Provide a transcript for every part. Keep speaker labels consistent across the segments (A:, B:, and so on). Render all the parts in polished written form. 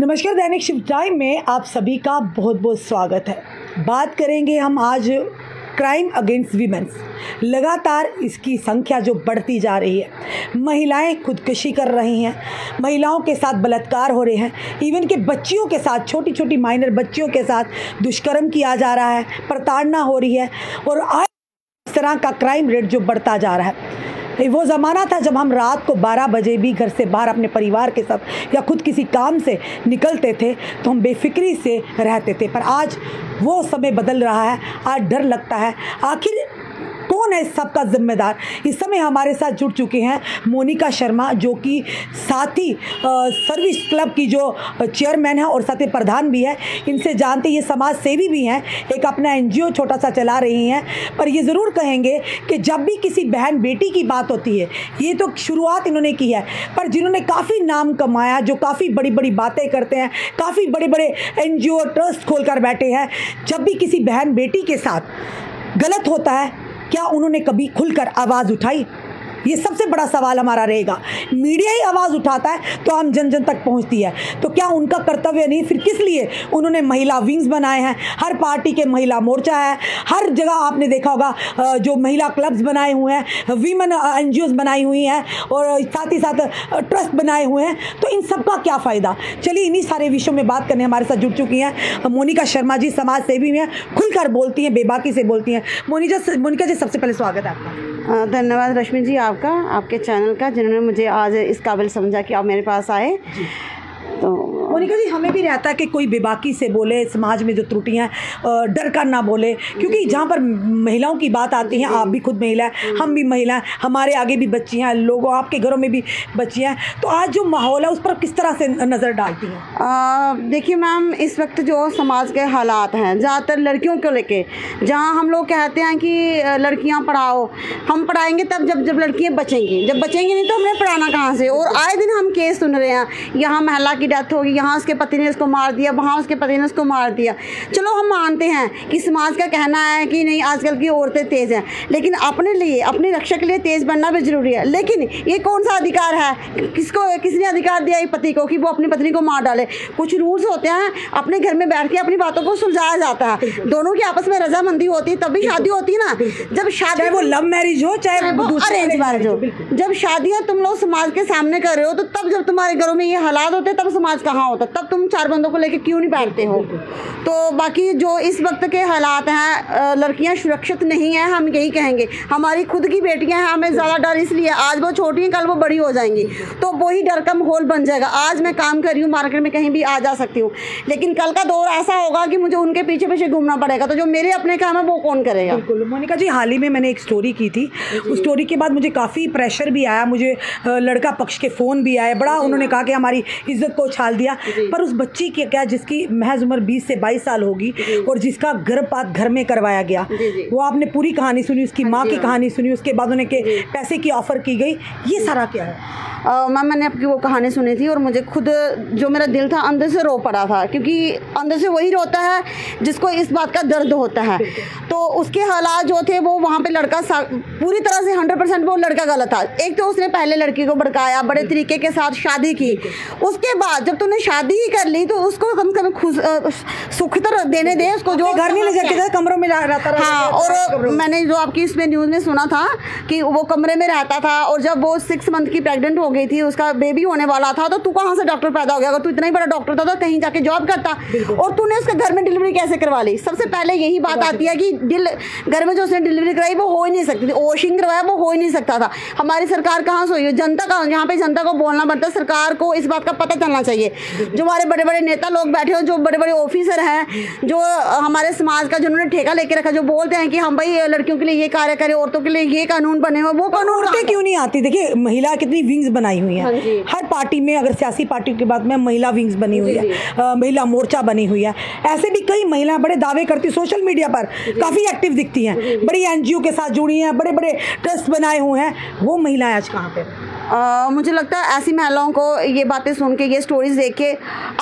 A: नमस्कार, दैनिक शिव टाइम में आप सभी का बहुत बहुत स्वागत है। बात करेंगे हम आज क्राइम अगेंस्ट वीमेंस। लगातार इसकी संख्या जो बढ़ती जा रही है, महिलाएं खुदकुशी कर रही हैं, महिलाओं के साथ बलात्कार हो रहे हैं, इवन के बच्चियों के साथ, छोटी छोटी माइनर बच्चियों के साथ दुष्कर्म किया जा रहा है, प्रताड़ना हो रही है और आज इस तरह का क्राइम रेट जो बढ़ता जा रहा है। वो ज़माना था जब हम रात को 12 बजे भी घर से बाहर अपने परिवार के साथ या खुद किसी काम से निकलते थे तो हम बेफिक्री से रहते थे, पर आज वो समय बदल रहा है। आज डर लगता है आखिर कौन है इस सबका जिम्मेदार। इस समय हमारे साथ जुड़ चुके हैं मोनिका शर्मा, जो कि साथ ही सर्विस क्लब की जो चेयरमैन है और साथ ही प्रधान भी है। इनसे जानते ये समाज सेवी भी हैं, एक अपना एनजीओ छोटा सा चला रही हैं। पर ये ज़रूर कहेंगे कि जब भी किसी बहन बेटी की बात होती है, ये तो शुरुआत इन्होंने की है, पर जिन्होंने काफ़ी नाम कमाया, जो काफ़ी बड़ी बड़ी बातें करते हैं, काफ़ी बड़े बड़े एनजीओ ट्रस्ट खोल कर बैठे हैं, जब भी किसी बहन बेटी के साथ गलत होता है क्या उन्होंने कभी खुलकर आवाज़ उठाई? ये सबसे बड़ा सवाल हमारा रहेगा। मीडिया ही आवाज़ उठाता है तो हम जन जन तक पहुंचती है, तो क्या उनका कर्तव्य नहीं? फिर किस लिए उन्होंने महिला विंग्स बनाए हैं? हर पार्टी के महिला मोर्चा है, हर जगह आपने देखा होगा जो महिला क्लब्स बनाए हुए हैं, वीमेन एनजीओज बनाई हुई हैं और साथ ही साथ ट्रस्ट बनाए हुए हैं। तो इन सब का क्या फ़ायदा? चलिए इन्हीं सारे विषयों में बात करने हमारे साथ जुड़ चुकी हैं मोनिका शर्मा जी, समाज सेवी में खुलकर बोलती हैं, बेबाकी से बोलती हैं। मोनिका जी, सबसे पहले स्वागत है आपका।
B: धन्यवाद रश्मि जी आपका, आपके चैनल का, जिन्होंने मुझे आज इस काबिल समझा कि आप मेरे पास आए। तो
A: मोनिका जी, हमें भी रहता है कि कोई बेबाकी से बोले, समाज में जो त्रुटियां डर कर ना बोले, क्योंकि जहाँ पर महिलाओं की बात आती है, आप भी खुद महिला हैं, हम भी महिला हैं, हमारे आगे भी बच्चियां हैं, लोगों आपके घरों में भी बच्चियां हैं, तो आज जो माहौल है उस पर किस तरह से नज़र डालती हैं?
B: देखिए मैम, इस वक्त जो समाज के हालात हैं, ज़्यादातर लड़कियों को लेके, जहाँ हम लोग कहते हैं कि लड़कियाँ पढ़ाओ, हम पढ़ाएंगे तब जब लड़कियाँ बचेंगी, जब बचेंगी नहीं तो हमने पढ़ाना कहाँ से? और आए दिन हम केस सुन रहे हैं, यहाँ महिला की डेथ होगी, यहाँ उसके पति ने उसको मार दिया, वहाँ उसके पति ने उसको मार दिया। चलो हम मानते हैं कि समाज का कहना है कि नहीं आजकल की औरतें तेज़ हैं, लेकिन अपने लिए, अपनी रक्षा के लिए तेज़ बनना भी जरूरी है। लेकिन ये कौन सा अधिकार है? किसने अधिकार दिया पति को कि वो अपनी पत्नी को मार डाले? कुछ रूल्स होते हैं, अपने घर में बैठ के अपनी बातों को सुलझाया जाता है, दोनों की आपस में रजामंदी होती है, तब भी शादी होती है ना। जब शादी, चाहे
A: वो लव मैरिज हो चाहे वो
B: अरेंज मैरिज हो, जब शादियाँ तुम लोग समाज के सामने कर रहे हो, तो तब जब तुम्हारे घरों में ये हालात होते तब समाज कहाँ होता? तब तुम चार बंदों को लेके क्यों नहीं बैठते हो? तो बाकी जो इस वक्त के हालात हैं, लड़कियां सुरक्षित नहीं हैं, हम यही कहेंगे। हमारी खुद की बेटियां हैं, हमें ज़्यादा डर इसलिए, आज वो छोटी हैं, कल वो बड़ी हो जाएंगी, तो वही डर का माहौल बन जाएगा। आज मैं काम कर रही हूँ, मार्केट में कहीं भी आ जा सकती हूँ, लेकिन कल का दौर ऐसा होगा कि मुझे उनके पीछे पीछे घूमना पड़ेगा, तो जो मेरे अपने काम है वो कौन करेगा?
A: बिल्कुल मोनिका जी, हाल ही में मैंने एक स्टोरी की थी, उस स्टोरी के बाद मुझे काफ़ी प्रेशर भी आया, मुझे लड़का पक्ष के फ़ोन भी आए, बड़ा उन्होंने कहा कि हमारी इज्जत को उछाल दिया। पर उस बच्ची की क्या, जिसकी महज उम्र 20 से 22 साल होगी और जिसका गर्भपात घर में करवाया गया, वो आपने पूरी कहानी सुनी, उसकी माँ की कहानी सुनी, उसके बाद उन्हें के पैसे की ऑफर की गई, ये सारा क्या है?
B: मैम, मैंने आपकी वो कहानी सुनी थी और मुझे खुद जो मेरा दिल था अंदर से रो पड़ा था, क्योंकि अंदर से वही रोता है जिसको इस बात का दर्द होता है। तो उसके हालात जो थे वो, वहाँ पे लड़का पूरी तरह से 100% वो लड़का गलत था। एक तो उसने पहले लड़की को भड़काया, बड़े तरीके के साथ शादी की, उसके बाद जब तूने शादी ही कर ली तो उसको कम से कम सुख तो देने दे उसको, जो
A: घर नहीं ले जाके था, कमरों में रहता रहा।
B: हाँ, और मैंने जो आपकी इसमें न्यूज़ में सुना था कि वो कमरे में रहता था, और जब वो 6 मंथ की प्रेग्नेंट हो गई थी, उसका बेबी होने वाला था, तो तू कहाँ से डॉक्टर पैदा हो गया? अगर तू इतना ही बड़ा डॉक्टर था तो कहीं जाके जॉब करता, और तूने उसके घर में डिलीवरी कैसे करवा ली? सबसे पहले यही बात आती है कि घर में जो उसने डिलीवरी कराई वो हो ही नहीं सकती थी, वॉशिंग करवाया वो हो ही नहीं सकता था। हमारी सरकार कहाँ से हुई है? जनता का, यहाँ पे जनता को बोलना पड़ता है, सरकार को इस बात का पता चलना चाहिए। जो हमारे बड़े बड़े नेता लोग बैठे हो, जो बड़े बड़े ऑफिसर हैं, जो हमारे समाज का जिन्होंने ठेका लेके रखा, जो बोलते हैं कि हम भाई लड़कियों के लिए ये कार्य करें, औरतों के लिए ये कानून बने हो, वो कानून
A: औरतें क्यों नहीं आती? देखिए महिला कितनी विंग्स बनाई हुई है, हर पार्टी में, अगर सियासी पार्टी की बात में, महिला विंग्स बनी हुई है, महिला मोर्चा बनी हुई है। ऐसे भी कई महिलाएं बड़े दावे करती, सोशल मीडिया पर काफ़ी एक्टिव दिखती हैं, बड़ी एनजीओ के साथ जुड़ी हैं, बड़े बड़े ट्रस्ट बनाए हुए हैं, वो महिलाएं आज कहाँ पे?
B: मुझे लगता है ऐसी महिलाओं को ये बातें सुन के, ये स्टोरीज देख के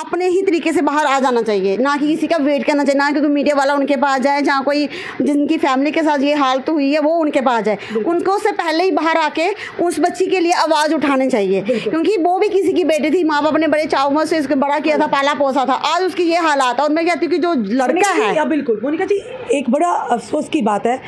B: अपने ही तरीके से बाहर आ जाना चाहिए, ना कि किसी का वेट करना चाहिए, ना क्योंकि मीडिया वाला उनके पास जाए, जहाँ कोई जिनकी फैमिली के साथ ये हालत हुई है वो उनके पास जाए। उनको उससे पहले ही बाहर आके उस बच्ची के लिए आवाज़ उठानी चाहिए, क्योंकि वो भी किसी की बेटी थी, माँ बाप ने बड़े चाव से इसको बड़ा किया था, पाला पोसा था, आज उसकी ये हालात है। और मैं कहती हूँ कि जो लड़का है,
A: बिल्कुल मोनिका जी, एक बड़ा अफसोस की बात है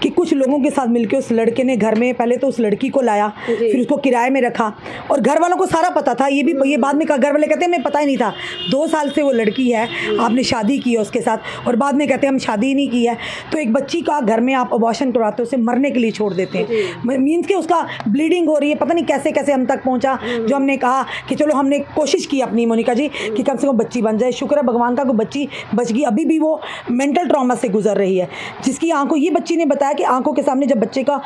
A: कि कुछ लोगों के साथ मिलकर उस लड़के ने घर में पहले तो उस लड़की को लाया, फिर उसको किराए में रखा, और घर वालों को सारा पता था। ये बाद में घर वाले कहते हैं हमें पता ही नहीं था, 2 साल से वो लड़की है, आपने शादी की है उसके साथ, और बाद में कहते हैं हम शादी ही नहीं की है। तो एक बच्ची का घर में आप अबॉर्शन करवाते हो, उसे मरने के लिए छोड़ देते हैं, मीन्स के उसका ब्लीडिंग हो रही है, पता नहीं कैसे कैसे हम तक पहुंचा। जो हमने कहा कि चलो हमने कोशिश की अपनी मोनिका जी कि कम से कम बच्ची बन जाए, शुक्र है भगवान का, कोई बच्ची बच गई। अभी भी वो मेंटल ट्रॉमा से गुजर रही है, जिसकी आंखों, ये बच्ची ने बताया कि आंखों के सामने जब बच्चे का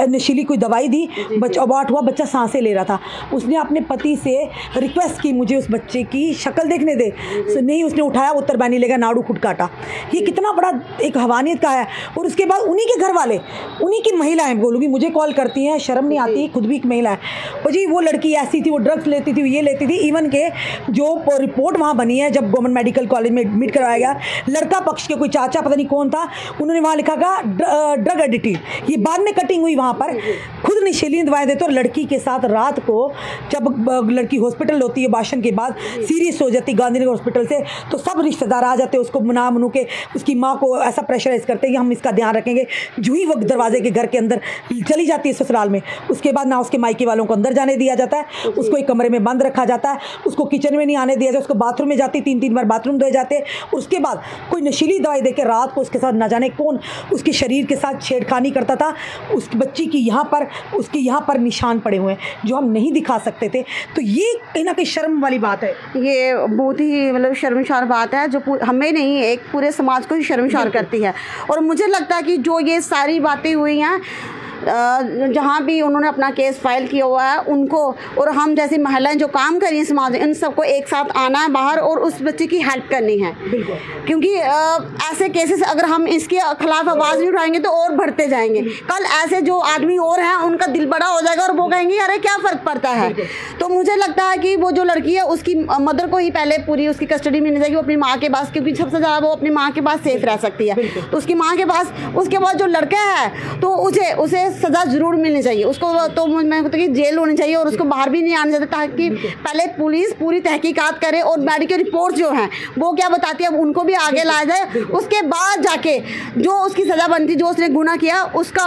A: नशीली कोई दवाई दी, बच्चा अबॉर्ट हुआ, बच्चा सांसें ले रहा था, उसने अपने पति से रिक्वेस्ट की मुझे उस बच्चे की शक्ल देखने दे, नहीं उसने उठाया, उत्तर बैनी लेगा, नाड़ू खुद काटा। ये कितना बड़ा एक हवानियत का है। और उसके बाद उन्हीं के घर वाले, उन्हीं की महिलाएं, बोलूँगी मुझे कॉल करती हैं, शर्म नहीं आती, खुद भी एक महिला है, और जी वो लड़की ऐसी थी, वो ड्रग्स लेती थी, ये लेती थी। इवन के जो रिपोर्ट वहाँ बनी है, जब गवर्नमेंट मेडिकल कॉलेज में एडमिट करवाया गया, लड़का पक्ष के कोई चाचा पता नहीं कौन था, उन्होंने वहाँ लिखा था ड्रग एडिक्टिव। ये बाद में कटिंग हुई, वहाँ पर खुद नशीली दवाएं देते, और लड़की के साथ रात को जब लड़की हॉस्पिटल होती है भाषण के बाद, सीरियस हो जाती गांधीनगर हॉस्पिटल से, तो सब रिश्तेदार आ जाते, उसको मनु के उसकी माँ को ऐसा प्रेशराइज करते हैं कि हम इसका ध्यान रखेंगे। जो ही वो दरवाजे के घर के अंदर चली जाती है ससुराल में, उसके बाद ना उसके मायके वालों को अंदर जाने दिया जाता है, उसको एक कमरे में बंद रखा जाता है, उसको किचन में नहीं आने दिया जाता, उसको बाथरूम में जाती 3-3 बार बाथरूम धोए जाते। उसके बाद कोई नशीली दवाई देकर रात को उसके साथ न जाने कौन उसके शरीर के साथ छेड़खानी करता था। उस बच्ची की यहाँ पर, उसके यहाँ पर निशान पड़े हुए हैं जो हम नहीं दिखा सकते थे। तो ये कहीं ना कहीं शर्म वाली बात है, ये
B: बहुत ही मतलब शर्मसार बात है, जो हमें नहीं, एक पूरे समाज को ही शर्मसार करती है। और मुझे लगता है कि जो ये सारी बातें हुई हैं, जहाँ भी उन्होंने अपना केस फाइल किया हुआ है उनको, और हम जैसी महिलाएं जो काम कर रही हैं समाज में, इन सबको एक साथ आना है बाहर और उस बच्चे की हेल्प करनी है। क्योंकि ऐसे केसेस अगर हम इसके खिलाफ आवाज़ नहीं उठाएंगे तो और बढ़ते जाएंगे। कल ऐसे जो आदमी और हैं उनका दिल बड़ा हो जाएगा और वो कहेंगे अरे क्या फ़र्क पड़ता है। तो मुझे लगता है कि वो जो लड़की है उसकी मदर को ही पहले पूरी उसकी कस्टडी मिलनी चाहिए, वो अपनी माँ के पास, क्योंकि सबसे ज़्यादा वो अपनी माँ के पास सेफ रह सकती है, तो उसकी माँ के पास। उसके बाद जो लड़का है तो उसे सज़ा ज़रूर मिलनी चाहिए उसको, तो मैं कहती हूँ कि जेल होनी चाहिए और उसको बाहर भी नहीं आने देते, ताकि पहले पुलिस पूरी तहकीकात करे और मेडिकल रिपोर्ट जो हैं वो क्या बताती है उनको भी आगे लाया जाए। उसके बाद जाके जो उसकी सज़ा बनती, जो उसने गुनाह किया उसका।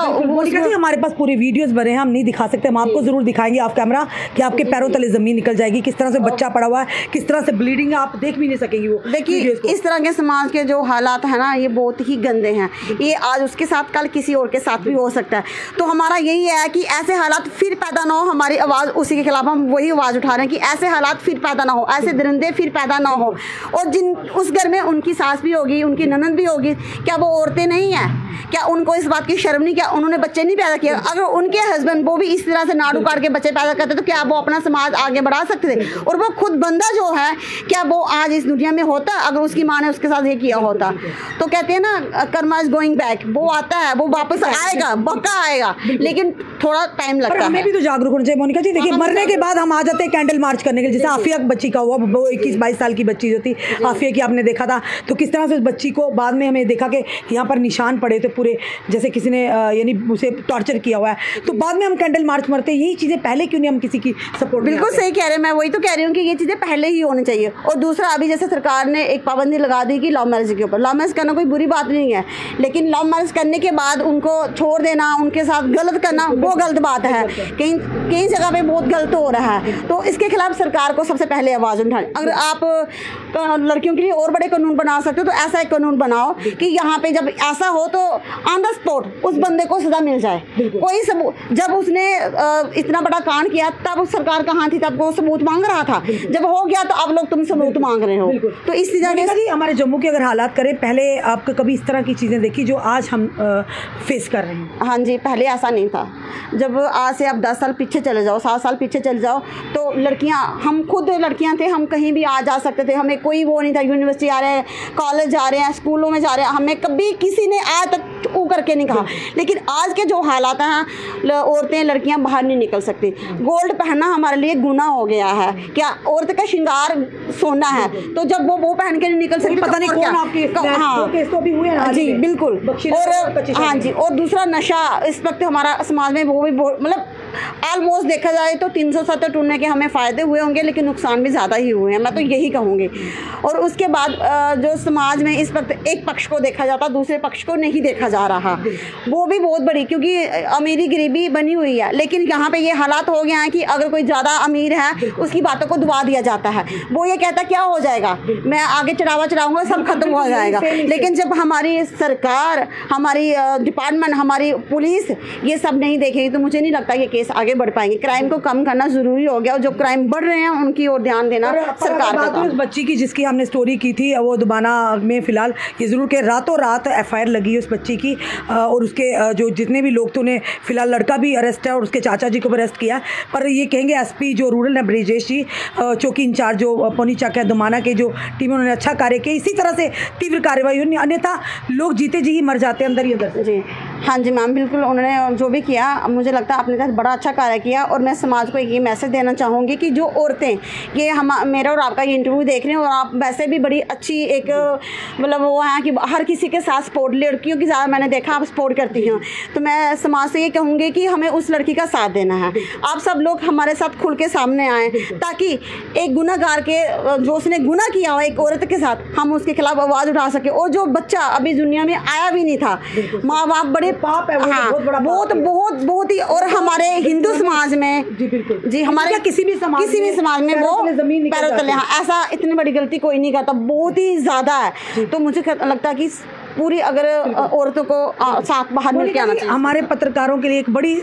A: हमारे पास पूरे वीडियोस बने हैं, हम नहीं दिखा सकते, हम आपको ज़रूर दिखाएंगे ऑफ कैमरा कि आपके पैरों तले ज़मीन निकल जाएगी, किस तरह से बच्चा पड़ा हुआ है, किस तरह से ब्लीडिंग है, आप देख भी नहीं सकेंगी। वो
B: देखिए इस तरह के समाज के जो हालात हैं ना, ये बहुत ही गंदे हैं। ये आज उसके साथ कल किसी और के साथ भी हो सकता है। तो हमारा यही है कि ऐसे हालात फिर पैदा ना हो। हमारी आवाज़ उसी के खिलाफ, हम वही आवाज़ उठा रहे हैं कि ऐसे हालात फिर पैदा ना हो, ऐसे दरिंदे फिर पैदा ना हो। और जिन उस घर में उनकी सास भी होगी, उनकी ननद भी होगी, क्या वो औरतें नहीं हैं? क्या उनको इस बात की शर्म नहीं? क्या उन्होंने बच्चे नहीं पैदा किया? अगर उनके हस्बैंड वो भी इस तरह से नाड़ू काट के बच्चे पैदा करते तो क्या वो अपना समाज आगे बढ़ा सकते थे? और वो खुद बंदा जो है, क्या वो आज इस दुनिया में होता अगर उसकी माँ ने उसके साथ ये किया होता? तो कहते हैं ना कर्मा इज गोइंग बैक, वो आता है, वो वापस आएगा, पक्का आएगा, लेकिन थोड़ा टाइम लगता है।
A: हमें भी तो जागरूक होना चाहिए मोनिका जी। देखिए मरने के बाद हम आ जाते हैं कैंडल मार्च करने के लिए, जैसे आफिया बच्ची का हुआ, वो 21-22 साल की बच्ची जो थी आफिया की, आपने देखा था तो किस तरह से उस बच्ची को बाद में हमें देखा कि यहाँ पर निशान पड़े थे पूरे, जैसे किसी ने यानी उसे टॉर्चर किया हुआ है। तो बाद में हम कैंडल मार्च मरते हैं, यही चीज़ें पहले क्यों नहीं हम किसी की सपोर्ट?
B: बिल्कुल सही कह रहे हैं, मैं वही तो कह रही हूँ कि ये चीज़ें पहले ही होनी चाहिए। और दूसरा, अभी जैसे सरकार ने एक पाबंदी लगा दी कि लव मैरिज के ऊपर। लव मैरिज करना कोई बुरी बात नहीं है, लेकिन लव मैरिज करने के बाद उनको छोड़ देना, उनके साथ गलत करना, वो गलत बात है। कई जगह पे बहुत गलत हो रहा है, तो इसके खिलाफ सरकार को सबसे पहले आवाज़ उठानी। अगर आप लड़कियों के लिए और बड़े कानून बना सकते हो तो ऐसा एक कानून बनाओ कि यहाँ पे जब ऐसा हो तो ऑन द स्पॉट उस बंदे को सजा मिल जाए। कोई सबूत, जब उसने इतना बड़ा कांड किया तब सरकार कहाँ थी? तब वो सबूत मांग रहा था, जब हो गया तो अब लोग तुम सबूत मांग रहे हो। तो इस तरह
A: हमारे जम्मू के अगर हालात करें, पहले आपको कभी इस तरह की चीज़ें देखी जो आज हम फेस कर रहे हैं?
B: हाँ जी, पहले ऐसा नहीं था। जब आज से आप 10 साल पीछे चले जाओ, 7 साल पीछे चले जाओ, तो लड़कियां, हम खुद लड़कियां थे, हम कहीं भी आ जा सकते थे, हमें कोई वो नहीं था। यूनिवर्सिटी आ रहे हैं, कॉलेज जा रहे हैं, स्कूलों में जा रहे हैं, हमें कभी किसी ने आज तक ऊ करके नहीं कहा। लेकिन आज के जो हालात हैं, औरतें लड़कियां बाहर नहीं निकल सकती। गोल्ड पहनना हमारे लिए गुनाह हो गया है। क्या औरत का श्रृंगार सोना है, तो जब वो पहन के नहीं निकल सकती,
A: पता नहीं कौन आपके केस तो भी हुए हैं
B: जी बिल्कुल। और हाँ जी, और दूसरा नशा इस वक्त हमारा समाज में वो भी मतलब ऑलमोस्ट देखा जाए तो 370 टूटने के हमें फ़ायदे हुए होंगे, लेकिन नुकसान भी ज़्यादा ही हुए हैं, मैं तो यही कहूँगी। और उसके बाद जो समाज में इस वक्त एक पक्ष को देखा जाता, दूसरे पक्ष को नहीं देखा जा रहा, वो भी बहुत बड़ी, क्योंकि अमीरी गरीबी बनी हुई है। लेकिन यहाँ पे ये हालात हो गया है कि अगर कोई ज़्यादा अमीर है उसकी बातों को दबा दिया जाता है। वो ये कहता क्या हो जाएगा, मैं आगे चढ़ाऊँगा, सब खत्म हो जाएगा। लेकिन जब हमारी सरकार, हमारी डिपार्टमेंट, हमारी पुलिस ये सब नहीं देखेगी तो मुझे नहीं लगता ये आगे बढ़ पाएंगे। क्राइम को कम करना जरूरी हो गया, और जो क्राइम बढ़ रहे हैं उनकी ओर ध्यान देना सरकार का काम।
A: उस बच्ची की जिसकी हमने स्टोरी की थी, वो दुबाना में फिलहाल ये जरूर कि रातों रात FIR लगी उस बच्ची की, और उसके जो जितने भी लोग थे उन्हें फिलहाल लड़का भी अरेस्ट है और उसके चाचा जी को भी अरेस्ट किया। पर ये कहेंगे SP जो रूरल है ब्रिजेश जी, चौकी इंचार्ज जो पौनी चाका दुमाना के जो टीम, उन्होंने अच्छा कार्य किया। इसी तरह से तीव्र कार्रवाई होनी, अन्यथा लोग जीते जी ही मर जाते हैं अंदर ही अंदर।
B: जी हाँ जी मैम, बिल्कुल। उन्होंने जो भी किया, मुझे लगता है अपने साथ बड़ा अच्छा कार्य किया। और मैं समाज को ये मैसेज देना चाहूँगी कि जो औरतें ये मेरा और आपका ये इंटरव्यू देख रहे हैं, और आप वैसे भी बड़ी अच्छी एक मतलब वो है कि हर किसी के साथ सपोर्ट, लड़कियों की ज़्यादा मैंने देखा आप सपोर्ट करती हैं, तो मैं समाज से ये कहूँगी कि हमें उस लड़की का साथ देना है। आप सब लोग हमारे साथ खुल के सामने आएँ, ताकि एक गुनहगार के, जो उसने गुनाह किया हो एक औरत के साथ, हम उसके खिलाफ आवाज़ उठा सकें। और जो बच्चा अभी दुनिया में आया भी नहीं था, माँ बाप बड़े पाप है, हाँ बहुत ही। और हमारे हिंदू समाज में जी हमारे किसी भी समाज में वो पैरों तले, हाँ, ऐसा इतनी बड़ी गलती कोई नहीं करता, बहुत ही ज़्यादा है। तो मुझे लगता है कि पूरी अगर औरतों को साथ बाहर मिल के आना चाहिए।
A: हमारे पत्रकारों के लिए एक बड़ी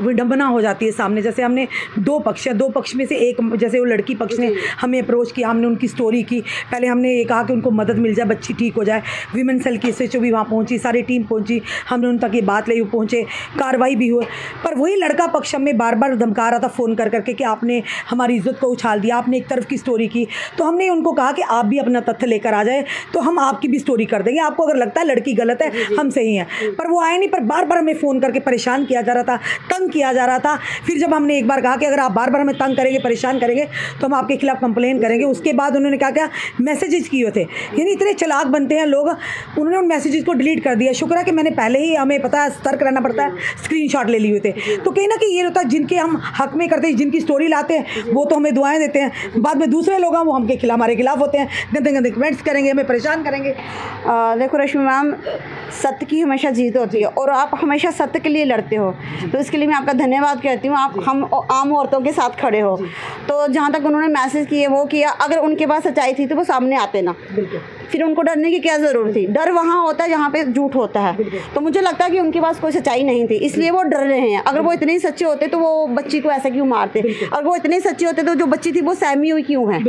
A: विडंबना हो जाती है सामने, जैसे हमने दो पक्ष में से एक, जैसे वो लड़की पक्ष ने हमें अप्रोच किया, हमने उनकी स्टोरी की, पहले हमने ये कहा कि उनको मदद मिल जाए, बच्ची ठीक हो जाए। विमेन सेल की SHO भी वहाँ पहुँची, सारी टीम पहुँची, हमने उन तक ये बात ले पहुँचे, कार्रवाई भी हुई। पर वही लड़का पक्ष हमें बार बार धमका रहा था फ़ोन कर करके कि आपने हमारी इज्जत को उछाल दिया, आपने एक तरफ की स्टोरी की। तो हमने उनको कहा कि आप भी अपना तथ्य लेकर आ जाए, तो हम आपकी भी स्टोरी कर देंगे। आपको अगर लगता है लड़की गलत है, हम सही हैं। पर वो आए नहीं, पर बार बार हमें फ़ोन करके परेशान किया जा रहा था, तंग किया जा रहा था। फिर जब हमने एक बार कहा कि अगर आप बार बार हमें तंग करेंगे, परेशान करेंगे, तो हम आपके खिलाफ कंप्लेन करेंगे। उसके बाद उन्होंने कहा क्या मैसेजेस किए थे, यानी इतने चालाक बनते हैं लोग, उन्होंने उन मैसेजेस को डिलीट कर दिया। शुक्र है कि मैंने पहले ही, हमें पता है सतर्क रहना पड़ता है, स्क्रीनशॉट ले लिए थे। तो कहीं ना कहीं ये होता है, जिनके हम हक में करते हैं, जिनकी स्टोरी लाते हैं, वो तो हमें दुआएं देते हैं, बाद में दूसरे लोग हैं वो हमके खिलाफ, हमारे खिलाफ होते हैं, गंदे गंदे कमेंट्स करेंगे, हमें परेशान करेंगे।
B: देखो रश्मि मैम, सत्य की हमेशा जीत होती है, और आप हमेशा सत्य के लिए लड़ते हो, तो इसके लिए मैं आपका धन्यवाद करती हूँ। आप हम आम औरतों के साथ खड़े हो। तो जहाँ तक उन्होंने मैसेज किए वो किया, अगर उनके पास सच्चाई थी तो वो सामने आते ना, फिर उनको डरने की क्या ज़रूरत थी। डर वहाँ होता है जहाँ पे झूठ होता है। तो मुझे लगता है कि उनके पास कोई सच्चाई नहीं थी, इसलिए वो डर रहे हैं। अगर वो इतने ही सच्चे होते तो वो बच्ची को ऐसा क्यों मारते, अगर वो इतने ही सच्चे होते तो जो बच्ची थी वो सहमी हुई क्यों है।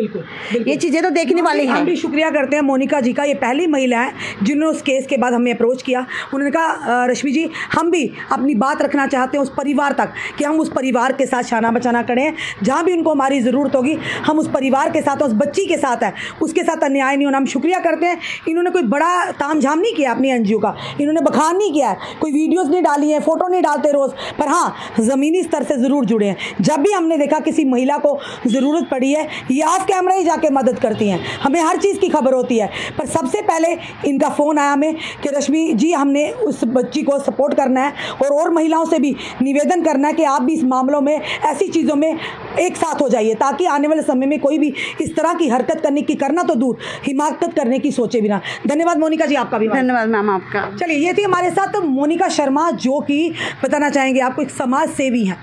B: ये चीज़ें तो देखने वाली हैं।
A: हम भी शुक्रिया करते हैं मोनिका जी का, ये पहली महिला है जिन्होंने उस केस के बाद हमें अप्रोच किया। उन्होंने कहा रश्मि जी, हम भी अपनी बात रखना चाहते हैं उस परिवार तक, कि हम उस परिवार के साथ शाना बचाना करें, जहाँ भी उनको हमारी ज़रूरत होगी हम उस परिवार के साथ, उस बच्ची के साथ है, उसके साथ अन्याय नहीं होना। हम शुक्रिया करते हैं। इन्होंने कोई बड़ा तामझाम नहीं किया अपनी NGO का, इन्होंने बखान नहीं किया है, कोई वीडियोज़ नहीं डाली हैं, फ़ोटो नहीं डालते रोज़, पर हाँ ज़मीनी स्तर से ज़रूर जुड़े हैं। जब भी हमने देखा किसी महिला को ज़रूरत पड़ी है, ये ऑफ कैमरा ही जाके मदद करती हैं, हमें हर चीज़ की खबर होती है। पर सबसे पहले इनका फ़ोन आया हमें कि रश्मि जी, हमने उस बच्ची को सपोर्ट करना है, और महिलाओं से भी निवेदन करना है कि आप भी इस मामलों में, ऐसी चीज़ों में एक साथ हो जाइए, ताकि आने वाले समय में कोई भी इस तरह की हरकत करना तो दूर, हिमाकत करने की सोचे बिना। धन्यवाद मोनिका जी, आपका भी
B: धन्यवाद मैम आपका।
A: चलिए, ये थी हमारे साथ मोनिका शर्मा, जो कि बताना चाहेंगे आपको एक समाज सेवी हैं,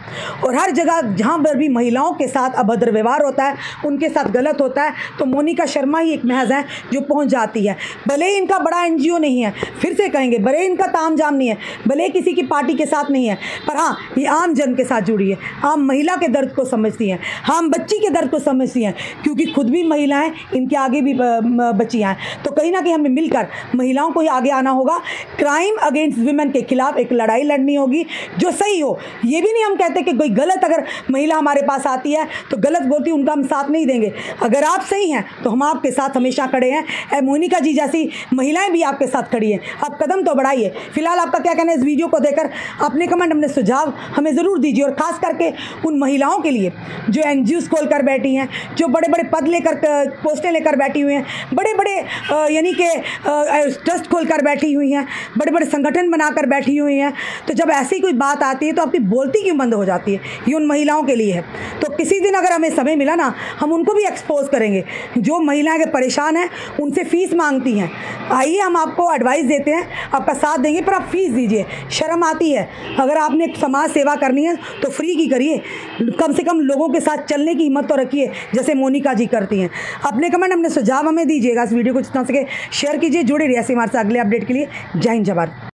A: और हर जगह जहाँ पर भी महिलाओं के साथ अभद्र व्यवहार होता है, उनके साथ गलत होता है, तो मोनिका शर्मा ही एक महज है जो पहुँच जाती है। भले ही इनका बड़ा NGO नहीं है, फिर से कहेंगे, भले ही इनका तामझाम नहीं है, भले किसी की पार्टी के साथ नहीं है, पर हाँ ये आम जन के साथ जुड़ी है, आम महिला के दर्द को समझती है। समझती हैं, हम बच्ची के दर्द को समझती हैं, क्योंकि खुद भी महिलाएं, इनके आगे भी बच्चियाँ हैं। तो कहीं ना कहीं हमें मिलकर महिलाओं को ही आगे आना होगा। क्राइम अगेंस्ट वुमेन के खिलाफ एक लड़ाई लड़नी होगी जो सही हो। ये भी नहीं हम कहते कि कोई गलत अगर महिला हमारे पास आती है तो गलत बोलती, उनका हम साथ नहीं देंगे। अगर आप सही हैं तो हम आपके साथ हमेशा खड़े हैं। मोनिका जी जैसी महिलाएं भी आपके साथ खड़ी हैं, आप कदम तो बढ़ाइए। फिलहाल आपका क्या कहना है इस वीडियो को देखकर? अपने कमेंट, अपने सुझाव हमें ज़रूर दीजिए। और ख़ास करके उन महिलाओं के लिए जो NGOs खोल कर बैठी हैं, जो बड़े बड़े पद लेकर, पोस्टें लेकर बैठी हुई हैं, बड़े बड़े यानी कि ट्रस्ट खोल कर बैठी हुई हैं, बड़े बड़े संगठन बनाकर बैठी हुई हैं, तो जब ऐसी कोई बात आती है तो आपकी बोलती क्यों बंद हो जाती है? ये उन महिलाओं के लिए है। तो किसी दिन अगर हमें समय मिला ना, हम उनको भी एक्सपोज करेंगे। जो महिलाएं के परेशान हैं, उनसे फ़ीस मांगती हैं, आइए हम आपको एडवाइस देते हैं, आपका साथ देंगे, पर आप फीस दीजिए। शर्म आती है। अगर आपने समाज सेवा करनी है तो फ्री की करिए, कम से कम लोगों के साथ चलने की हिम्मत तो रखिए, जैसे मोनिका जी करती हैं। अपने कमेंट, अपने सुझाव हमें दीजिएगा। इस वीडियो को जितना सके शेयर कीजिए। जुड़े रहिए हमारे साथ अगले अपडेट के लिए। जय हिंद, जय भारत।